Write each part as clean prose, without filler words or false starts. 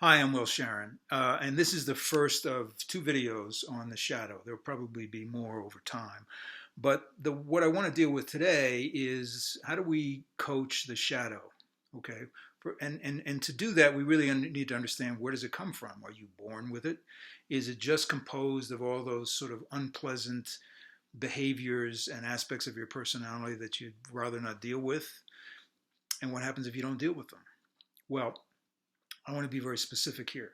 Hi, I'm Sharon, and this is the first of two videos on the shadow. There'll probably be more over time. But what I want to deal with today is how do we coach the shadow? Okay, and to do that, we really need to understand where does it come from? Are you born with it? Is it just composed of all those sort of unpleasant behaviors and aspects of your personality that you'd rather not deal with? And what happens if you don't deal with them? Well, I want to be very specific here.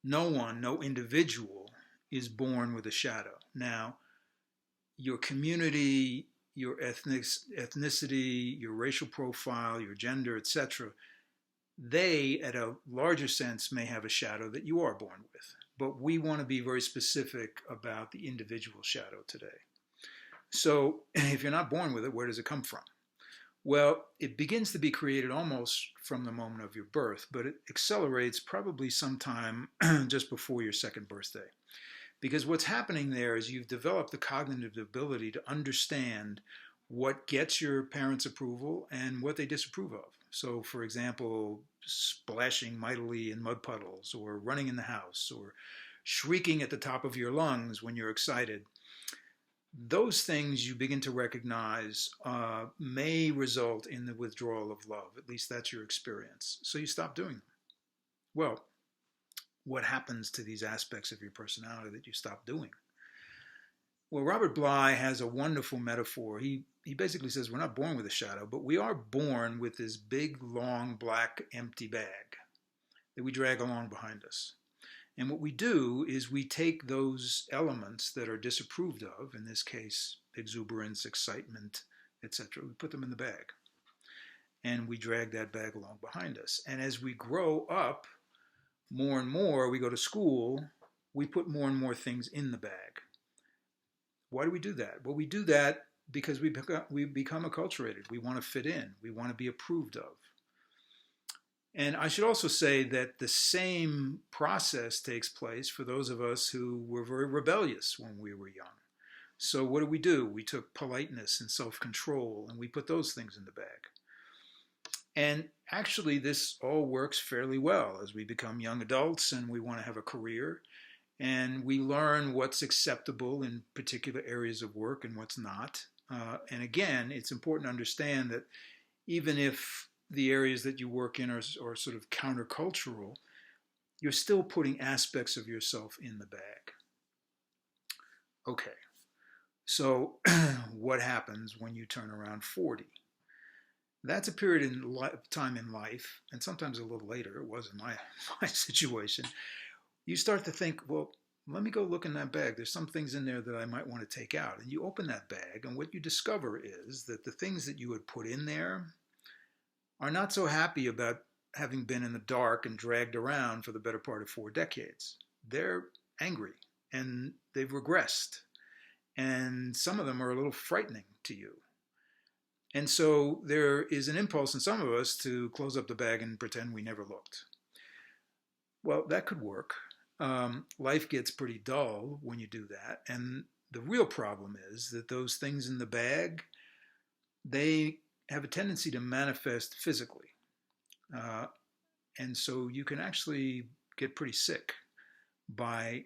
No one, no individual is born with a shadow. Now, your community, your ethnicity, your racial profile, your gender, etc., they, at a larger sense, may have a shadow that you are born with. But we want to be very specific about the individual shadow today. So, if you're not born with it, where does it come from? Well, it begins to be created almost from the moment of your birth, but it accelerates probably sometime just before your second birthday. Because what's happening there is you've developed the cognitive ability to understand what gets your parents' approval and what they disapprove of. So, for example, splashing mightily in mud puddles, or running in the house, or shrieking at the top of your lungs when you're excited. Those things you begin to recognize may result in the withdrawal of love. At least that's your experience. So you stop doing them. Well, what happens to these aspects of your personality that you stop doing? Well, Robert Bly has a wonderful metaphor. He basically says we're not born with a shadow, but we are born with this big, long, black, empty bag that we drag along behind us. And what we do is we take those elements that are disapproved of, in this case, exuberance, excitement, etc., we put them in the bag. And we drag that bag along behind us. And as we grow up more and more, we go to school, we put more and more things in the bag. Why do we do that? Well, we do that because we become acculturated. We want to fit in. We want to be approved of. And I should also say that the same process takes place for those of us who were very rebellious when we were young. So what do? We took politeness and self-control and we put those things in the bag. And actually this all works fairly well as we become young adults and we want to have a career and we learn what's acceptable in particular areas of work and what's not. And again, it's important to understand that even if the areas that you work in are sort of countercultural, you're still putting aspects of yourself in the bag. Okay, so what happens when you turn around 40? That's a period in time in life, and sometimes a little later, it was in my situation, you start to think, well, let me go look in that bag. There's some things in there that I might want to take out. And you open that bag, and what you discover is that the things that you had put in there are not so happy about having been in the dark and dragged around for the better part of 4 decades. They're angry and they've regressed. And some of them are a little frightening to you. And so there is an impulse in some of us to close up the bag and pretend we never looked. Well, that could work. Life gets pretty dull when you do that. And the real problem is that those things in the bag, they have a tendency to manifest physically. And so you can actually get pretty sick by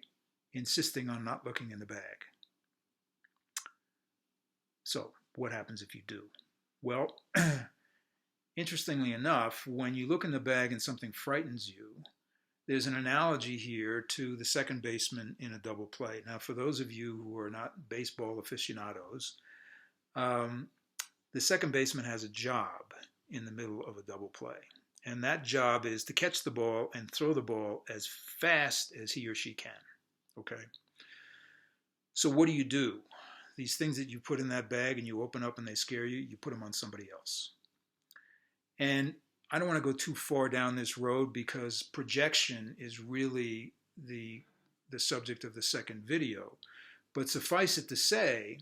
insisting on not looking in the bag. So what happens if you do? Well, interestingly enough, when you look in the bag and something frightens you, there's an analogy here to the second baseman in a double play. Now, for those of you who are not baseball aficionados, the second baseman has a job in the middle of a double play. And that job is to catch the ball and throw the ball as fast as he or she can. Okay? So what do? These things that you put in that bag and you open up and they scare you, you put them on somebody else. And I don't want to go too far down this road because projection is really the subject of the second video. But suffice it to say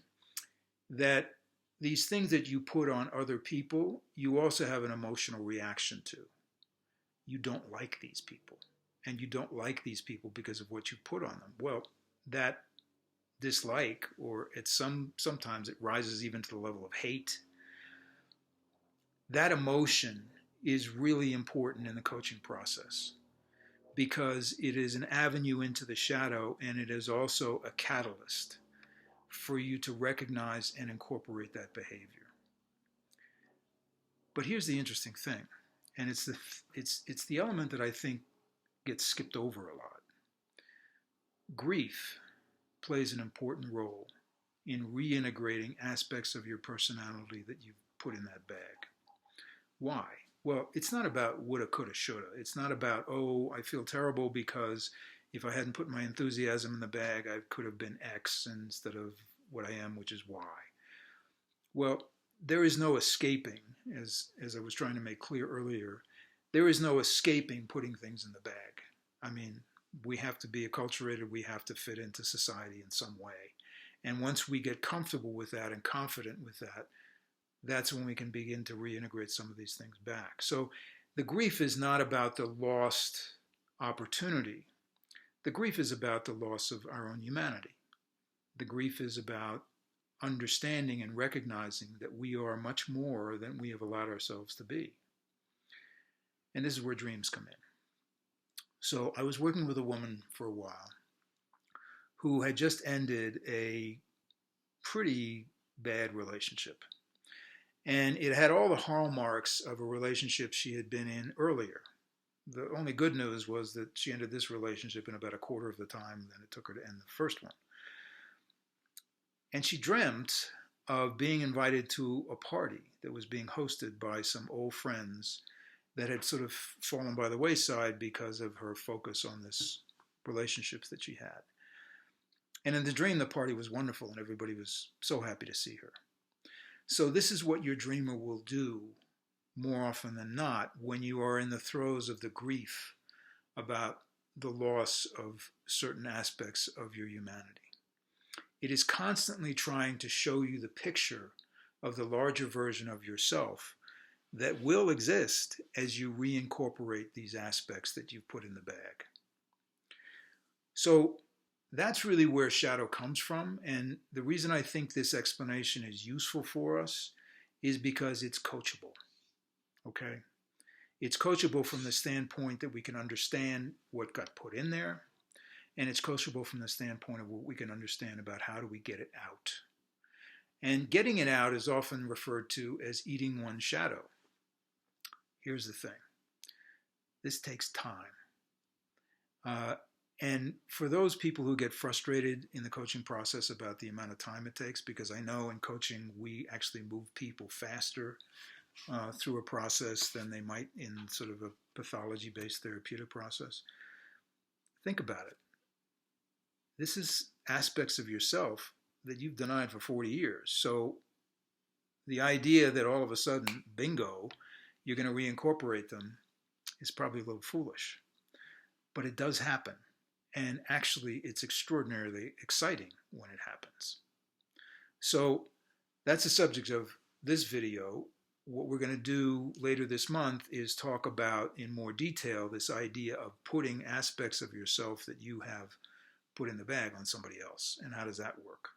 that these things that you put on other people, you also have an emotional reaction to. You don't like these people. And you don't like these people because of what you put on them. Well, that dislike, or sometimes it rises even to the level of hate, that emotion is really important in the coaching process because it is an avenue into the shadow, and it is also a catalyst for you to recognize and incorporate that behavior. But here's the interesting thing, and it's the element that I think gets skipped over a lot. Grief plays an important role in reintegrating aspects of your personality that you've put in that bag. Why? Well, it's not about woulda, coulda, shoulda. It's not about, oh, I feel terrible because if I hadn't put my enthusiasm in the bag, I could have been X instead of what I am, which is Y. Well, there is no escaping, as I was trying to make clear earlier, there is no escaping putting things in the bag. I mean, we have to be acculturated, we have to fit into society in some way. And once we get comfortable with that and confident with that, that's when we can begin to reintegrate some of these things back. So the grief is not about the lost opportunity. The grief is about the loss of our own humanity. The grief is about understanding and recognizing that we are much more than we have allowed ourselves to be. And this is where dreams come in. So I was working with a woman for a while who had just ended a pretty bad relationship. And it had all the hallmarks of a relationship she had been in earlier. The only good news was that she ended this relationship in about a quarter of the time than it took her to end the first one. And she dreamt of being invited to a party that was being hosted by some old friends that had sort of fallen by the wayside because of her focus on this relationships that she had. And in the dream, the party was wonderful and everybody was so happy to see her. So this is what your dreamer will do more often than not when you are in the throes of the grief about the loss of certain aspects of your humanity. It is constantly trying to show you the picture of the larger version of yourself that will exist as you reincorporate these aspects that you've put in the bag. So that's really where shadow comes from. And the reason I think this explanation is useful for us is because it's coachable. Okay? It's coachable from the standpoint that we can understand what got put in there. And it's coachable from the standpoint of what we can understand about how do we get it out. And getting it out is often referred to as eating one's shadow. Here's the thing. This takes time. And for those people who get frustrated in the coaching process about the amount of time it takes, because I know in coaching we actually move people faster through a process than they might in sort of a pathology-based therapeutic process. Think about it. This is aspects of yourself that you've denied for 40 years. So the idea that all of a sudden, bingo, you're going to reincorporate them is probably a little foolish. But it does happen. And actually, it's extraordinarily exciting when it happens. So that's the subject of this video. What we're going to do later this month is talk about in more detail this idea of putting aspects of yourself that you have put in the bag on somebody else. And how does that work?